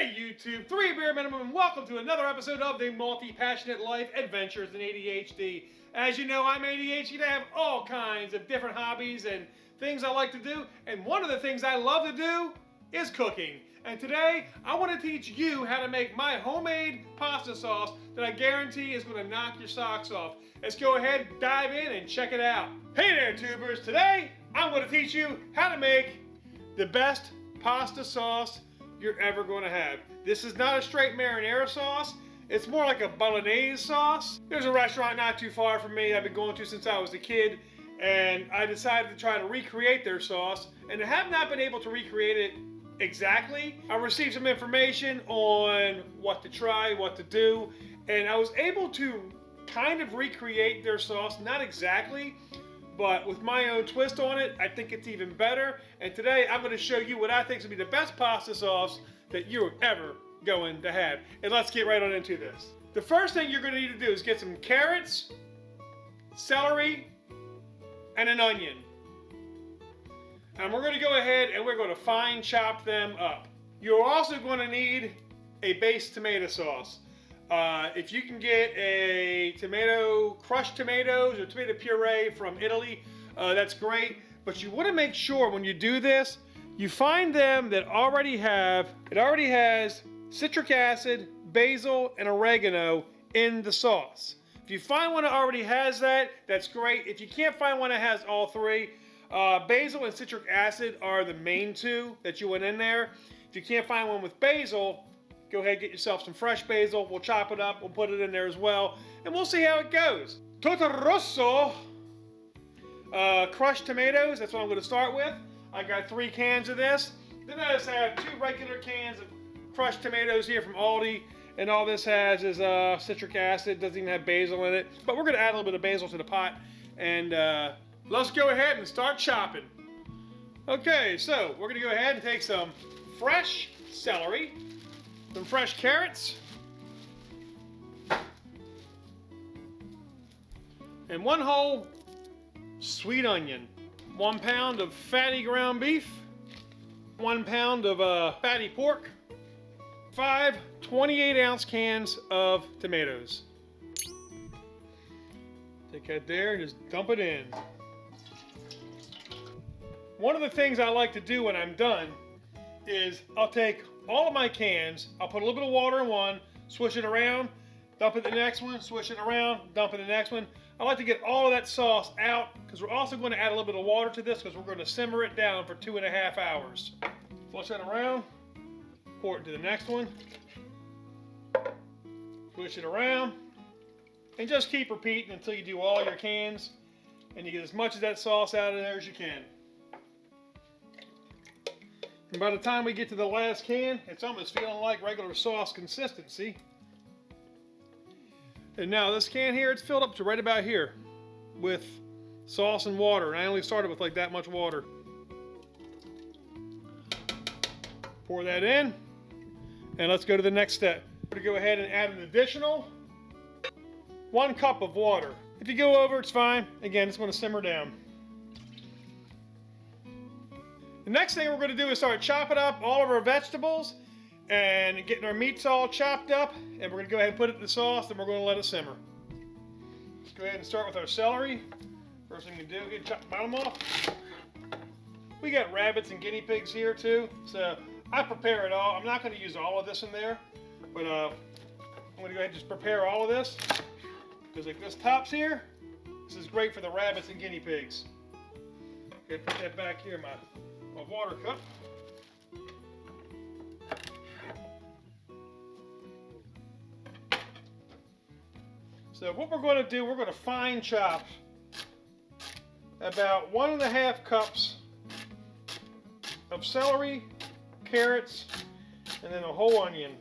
Hey YouTube, 3 beer minimum, and welcome to another episode of the Multi-Passionate Life Adventures in ADHD. As you know, I'm ADHD and I have all kinds of different hobbies and things I like to do, and one of the things I love to do is cooking. And today, I want to teach you how to make my homemade pasta sauce that I guarantee is going to knock your socks off. Let's go ahead, dive in, and check it out. Hey there, tubers! Today, I'm going to teach you how to make the best pasta sauce you're ever going to have. This is not a straight marinara sauce. It's more like a bolognese sauce. There's a restaurant not too far from me I've been going to since I was a kid, and I decided to try to recreate their sauce, and I have not been able to recreate it exactly. I received some information on what to try, what to do, and I was able to kind of recreate their sauce, not exactly, but with my own twist on it. I think it's even better. And today I'm going to show you what I think is going to be the best pasta sauce that you're ever going to have. And let's get right on into this. The first thing you're going to need to do is get some carrots, celery, and an onion. And we're going to go ahead and we're going to fine chop them up. You're also going to need a base tomato sauce. If you can get a crushed tomatoes or tomato puree from Italy, that's great. But you want to make sure when you do this, you find them that already has citric acid, basil, and oregano in the sauce. If you find one that already has that, that's great. If you can't find one that has all three, basil and citric acid are the main two that you want in there. If you can't find one with basil, go ahead and get yourself some fresh basil. We'll chop it up, we'll put it in there as well, and we'll see how it goes. Rosso, crushed tomatoes, that's what I'm going to start with. I got 3 cans of this. Then I just have 2 regular cans of crushed tomatoes here from Aldi, and all this has is citric acid, doesn't even have basil in it, but we're going to add a little bit of basil to the pot, and let's go ahead and start chopping. Okay, so we're going to go ahead and take some fresh celery, some fresh carrots, and 1 whole sweet onion, 1 pound of fatty ground beef, 1 pound of fatty pork, 5 28-ounce cans of tomatoes. Take that there and just dump it in. One of the things I like to do when I'm done is I'll take all of my cans, I'll put a little bit of water in one, swish it around, dump it in the next one, swish it around, dump it in the next one. I like to get all of that sauce out because we're also going to add a little bit of water to this because we're going to simmer it down for 2.5 hours. Flush that around, pour it into the next one, swish it around, and just keep repeating until you do all your cans and you get as much of that sauce out of there as you can. And by the time we get to the last can, it's almost feeling like regular sauce consistency. And now this can here, it's filled up to right about here with sauce and water. And I only started with like that much water. Pour that in. And let's go to the next step. We're going to go ahead and add an additional 1 cup of water. If you go over, it's fine. Again, it's going to simmer down. The next thing we're going to do is start chopping up all of our vegetables and getting our meats all chopped up, and we're going to go ahead and put it in the sauce, and we're going to let it simmer. Let's go ahead and start with our celery. First thing you do, get chop the bottom off. We got rabbits and guinea pigs here too, so I prepare it all. I'm not going to use all of this in there, but I'm going to go ahead and just prepare all of this, because like this tops here, this is great for the rabbits and guinea pigs. Okay, put that back here, my water cup. So what we're going to do, we're going to fine chop about 1.5 cups of celery, carrots, and then a whole onion.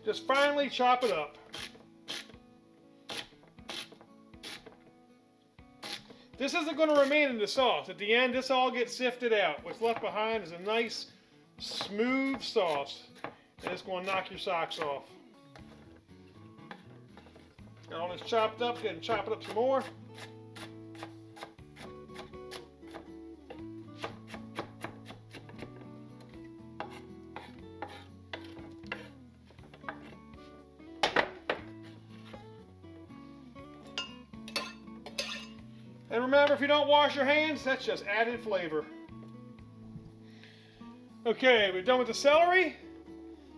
Just finely chop it up. This isn't going to remain in the sauce. At the end, this all gets sifted out. What's left behind is a nice, smooth sauce, and it's going to knock your socks off. Got all this chopped up, go ahead and chop it up some more. And remember, if you don't wash your hands, that's just added flavor. Okay, we're done with the celery.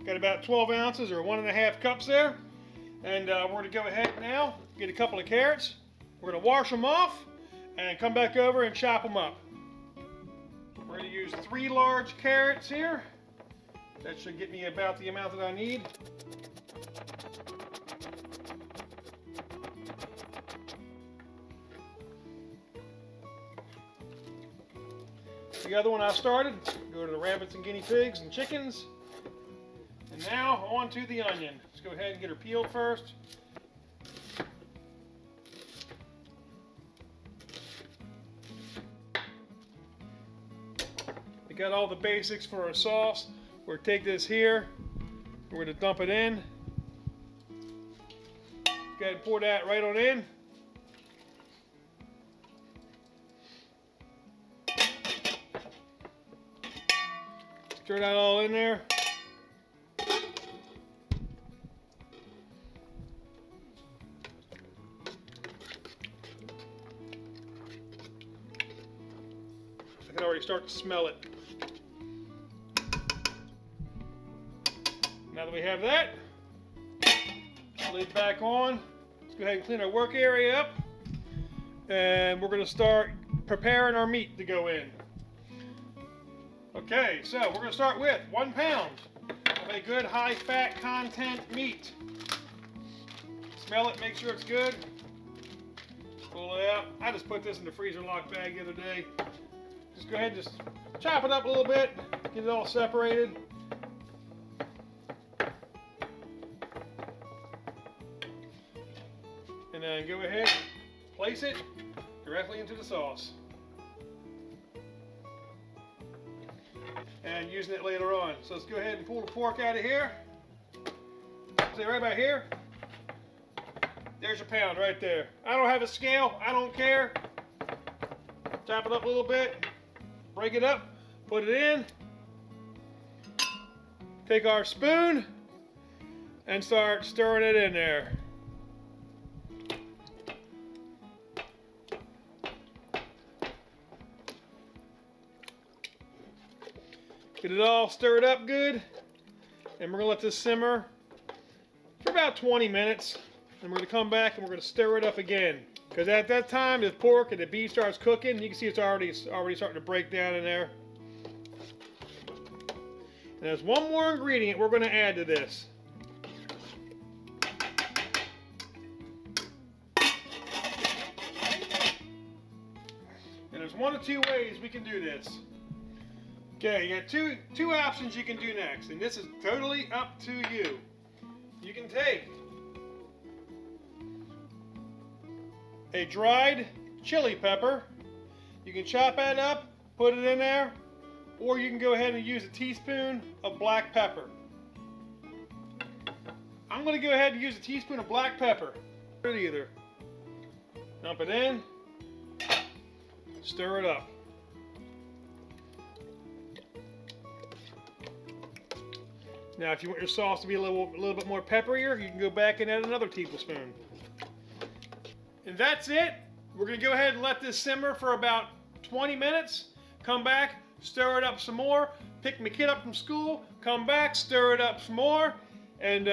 Got about 12 ounces or 1.5 cups there. And we're going to go ahead now, get a couple of carrots. We're going to wash them off and come back over and chop them up. We're going to use 3 large carrots here. That should get me about the amount that I need. The other one I started, go to the rabbits and guinea pigs and chickens. And now on to the onion. Let's go ahead and get her peeled first. We got all the basics for our sauce. We're going to take this here, we're going to dump it in. Go ahead and pour that right on in. Stir that all in there. I can already start to smell it. Now that we have that, lid back on. Let's go ahead and clean our work area up. And we're going to start preparing our meat to go in. Okay, so we're going to start with 1 pound of a good high fat content meat. Smell it, make sure it's good. Pull it out. I just put this in the freezer lock bag the other day. Just go ahead and just chop it up a little bit, get it all separated. And then go ahead and place it directly into the sauce. And using it later on. So let's go ahead and pull the pork out of here. See right about here. There's your pound right there. I don't have a scale. I don't care. Chop it up a little bit. Break it up. Put it in. Take our spoon and start stirring it in there. Get it all stirred up good, and we're going to let this simmer for about 20 minutes. And we're going to come back and we're going to stir it up again. Because at that time, the pork and the beef starts cooking. You can see it's already starting to break down in there. And there's one more ingredient we're going to add to this. And there's 1 of 2 ways we can do this. Okay, you got two options you can do next, and this is totally up to you. You can take a dried chili pepper, you can chop that up, put it in there, or you can go ahead and use a teaspoon of black pepper. I'm going to go ahead and use a teaspoon of black pepper. Either. Dump it in, stir it up. Now, if you want your sauce to be a little bit more pepperier, you can go back and add another tablespoon. And that's it. We're going to go ahead and let this simmer for about 20 minutes. Come back, stir it up some more. Pick my kid up from school. Come back, stir it up some more. And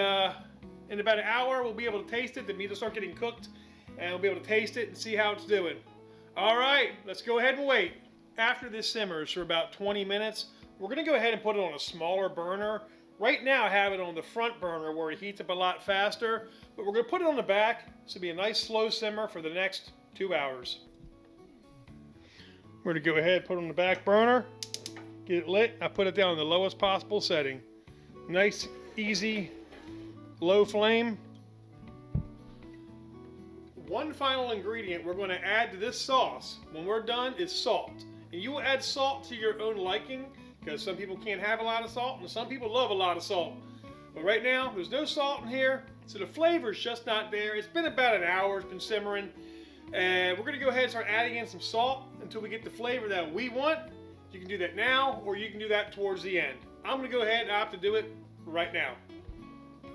in about an hour, we'll be able to taste it. The meat will start getting cooked. And we'll be able to taste it and see how it's doing. All right, let's go ahead and wait. After this simmers for about 20 minutes, we're going to go ahead and put it on a smaller burner. Right now I have it on the front burner where it heats up a lot faster, but we're going to put it on the back, so it'll be a nice slow simmer for the next 2 hours. We're going to go ahead and put it on the back burner, get it lit. I put it down on the lowest possible setting. Nice, easy, low flame. One final ingredient we're going to add to this sauce when we're done is salt. And you will add salt to your own liking, because some people can't have a lot of salt and some people love a lot of salt. But right now, there's no salt in here, so the flavor's just not there. It's been about an hour, it's been simmering. And we're gonna go ahead and start adding in some salt until we get the flavor that we want. You can do that now, or you can do that towards the end. I'm gonna go ahead and opt to do it right now.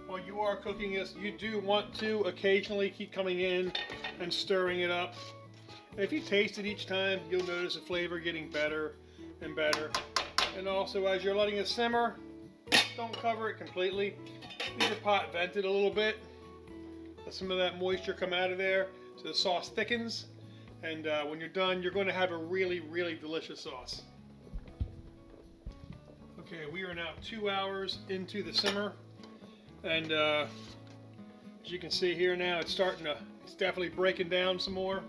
While you are cooking this, you do want to occasionally keep coming in and stirring it up. If you taste it each time, you'll notice the flavor getting better and better. And also, as you're letting it simmer, don't cover it completely. Leave your pot vented a little bit. Let some of that moisture come out of there so the sauce thickens. And when you're done, you're going to have a really, really delicious sauce. Okay, we are now 2 hours into the simmer. And as you can see here now, it's definitely breaking down some more.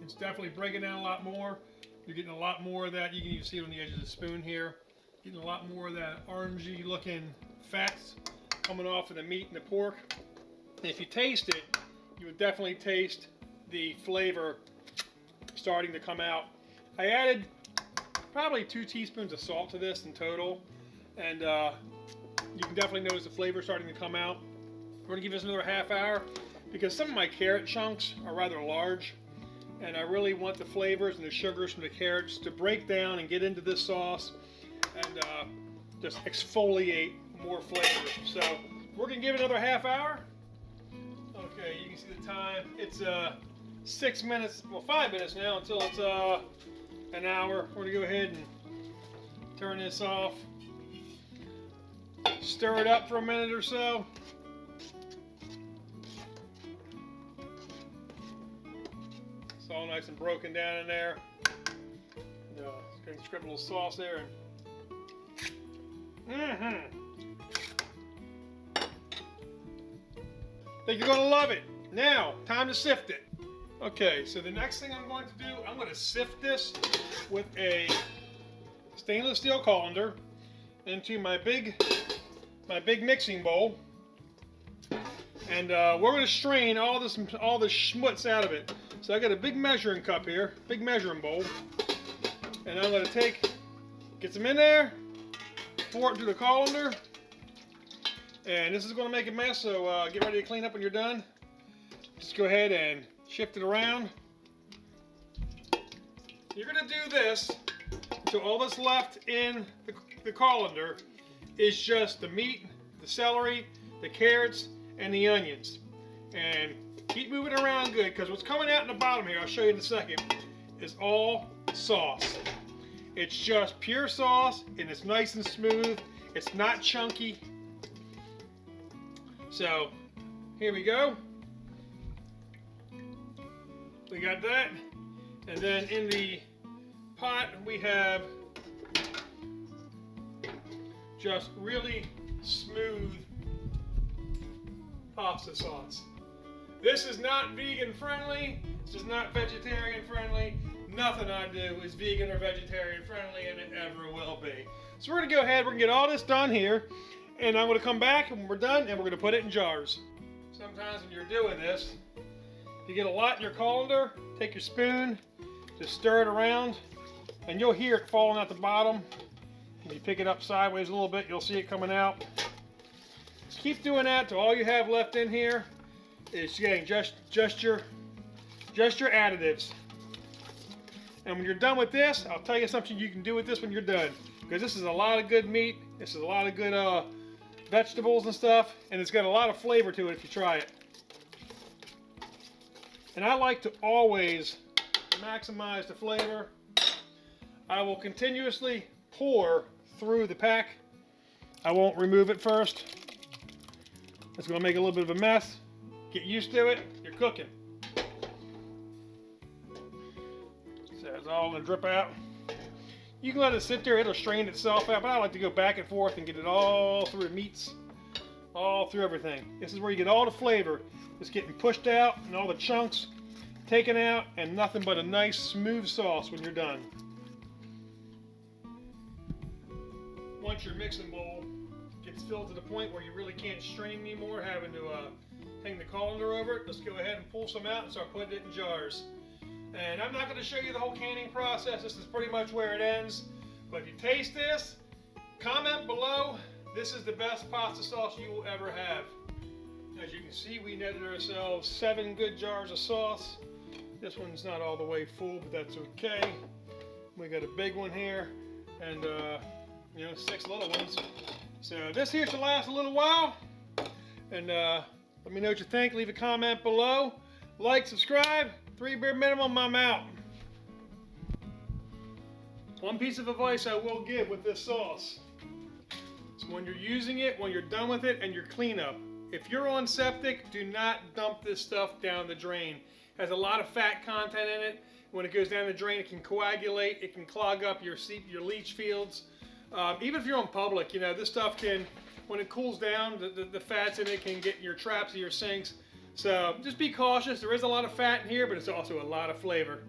It's definitely breaking down a lot more. You're getting a lot more of that. You can even see it on the edge of the spoon here. Getting a lot more of that orangey looking fats coming off of the meat and the pork. And if you taste it, you would definitely taste the flavor starting to come out. I added probably 2 teaspoons of salt to this in total. And you can definitely notice the flavor starting to come out. We're going to give this another half hour because some of my carrot chunks are rather large. And I really want the flavors and the sugars from the carrots to break down and get into this sauce and just exfoliate more flavor. So we're going to give it another half hour. Okay, you can see the time. It's 6 minutes, well 5 minutes now until it's an hour. We're going to go ahead and turn this off. Stir it up for a minute or so. It's all nice and broken down in there. Just going to script a little sauce there. Think you're going to love it. Now, time to sift it. Okay, so the next thing I'm going to do, I'm going to sift this with a stainless steel colander into my big mixing bowl. And we're going to strain all the schmutz out of it. So I got a big measuring cup here, big measuring bowl, and I'm going to get some in there, pour it into the colander, and this is going to make a mess, so get ready to clean up when you're done. Just go ahead and shift it around. You're going to do this until all that's left in the colander is just the meat, the celery, the carrots, and the onions. And keep moving around good, because what's coming out in the bottom here, I'll show you in a second, is all sauce. It's just pure sauce, and it's nice and smooth. It's not chunky. So, here we go. We got that. And then in the pot, we have just really smooth pasta sauce. This is not vegan friendly. This is not vegetarian friendly. Nothing I do is vegan or vegetarian friendly, and it ever will be. So we're going to go ahead, we're going to get all this done here, and I'm going to come back when we're done, and we're going to put it in jars. Sometimes when you're doing this, if you get a lot in your colander, take your spoon, just stir it around, and you'll hear it falling out the bottom. If you pick it up sideways a little bit, you'll see it coming out. Just keep doing that till all you have left in here is getting just your additives. And when you're done with this, I'll tell you something you can do with this when you're done. Because this is a lot of good meat, this is a lot of good vegetables and stuff, and it's got a lot of flavor to it if you try it. And I like to always maximize the flavor. I will continuously pour through the pack. I won't remove it first. It's going to make a little bit of a mess. Get used to it, you're cooking. So it's all going to drip out. You can let it sit there, it'll strain itself out, but I like to go back and forth and get it all through the meats, all through everything. This is where you get all the flavor. It's getting pushed out and all the chunks taken out, and nothing but a nice smooth sauce when you're done. Once your mixing bowl gets filled to the point where you really can't strain anymore, having to hang the colander over it, let's go ahead and pull some out and start putting it in jars. And I'm not going to show you the whole canning process. This is pretty much where it ends. But if you taste this, comment below. This is the best pasta sauce you will ever have. As you can see, we netted ourselves 7 good jars of sauce. This one's not all the way full, but that's okay. We got a big one here, and 6 little ones. So this here should last a little while. And let me know what you think. Leave a comment below. Like, subscribe. 3 beer minimum, I'm out. One piece of advice I will give with this sauce. So when you're using it, when you're done with it, and your cleanup, if you're on septic, do not dump this stuff down the drain. It has a lot of fat content in it. When it goes down the drain, it can coagulate, it can clog up your leach fields. Even if you're on public, you know, this stuff can, when it cools down, the fats in it can get in your traps or your sinks. So just be cautious. There is a lot of fat in here, but it's also a lot of flavor.